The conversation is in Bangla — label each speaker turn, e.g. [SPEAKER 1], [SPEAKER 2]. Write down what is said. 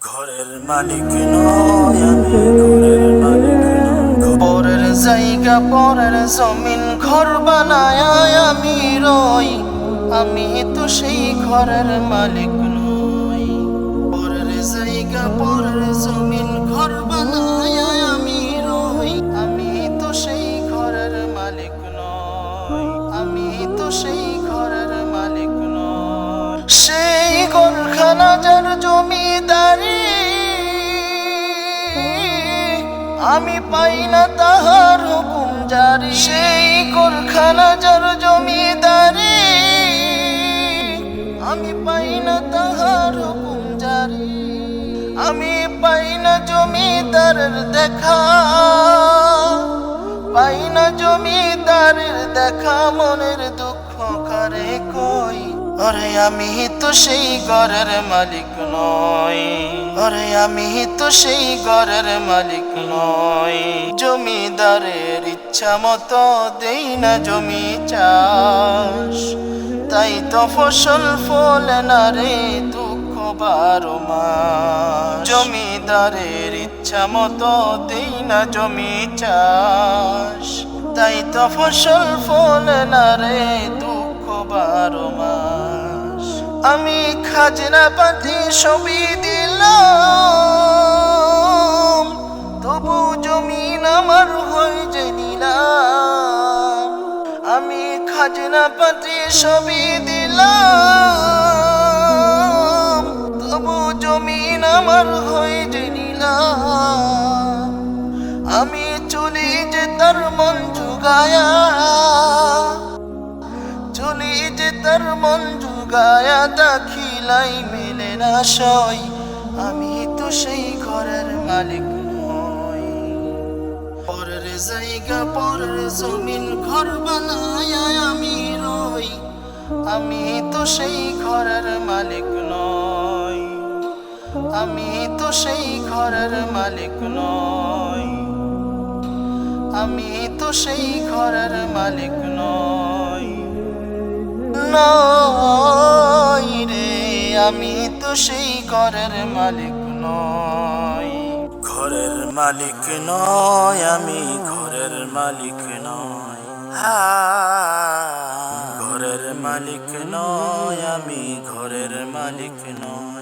[SPEAKER 1] ঘরের মালিক নয় আমি, ঘরের মালিক নয়। পরের জায়গা পরের জমিন ঘর বানায় আমি রই, আমি তো সেই ঘরের মালিক নই। পরের জায়গা পরের জমিন ঘর বানায় আমি রই, আমি তো সেই ঘরের মালিক নই, আমি তো সেই ঘরের মালিক নই। সেই ঘরখানা যার জমিদারি, আমি পাই না তাহার হুকুম জারি। সেই ঘরখানা যার জমিদারি, আমি পাই না তাহার হুকুম জারি। আমি পাই না জমিদারের দেখা, পাই না জমিদারের দেখা, মনের দুঃখ কারে কই। ওরে আমি তো সেই ঘরের মালিক নই, ওরে আমি তো সেই ঘরের মালিক নই। জমিদারের ইচ্ছা মতো দেই না জমি চাষ, তাই তো ফসল ফলে না রে দুঃখ 12 মাস। জমিদারের ইচ্ছা মতো দেই না জমি চাষ, তাই তো ফসল ফলে না রে দুঃখ 12 মাস। আমি খাজনা পাতি সবই দিলাম, তবু জমিন আমার হয়ে যে নিলাম। আমি খাজনা পাতি সবই দিলাম, তবু জমিন আমার হয়ে যে নিলাম। আমি চলি যে তার মন জুগায়া, চলি যে তার মন জুগায়া, দাখিলাই মেলে না সই, আমি তো সেই ঘরের মালিক নই। পরের জায়গা পরের জমিন ঘর বানায় আমি রই, আমি তো সেই ঘরের মালিক নই, আমি তো সেই ঘরের মালিক নই, আমি তো সেই ঘরের মালিক নই। নই রে, আমি তো সেই ঘরের মালিক নই। ঘরের মালিক নয় আমি, ঘরের মালিক নয়। ঘরের মালিক নয় আমি, ঘরের মালিক নয়।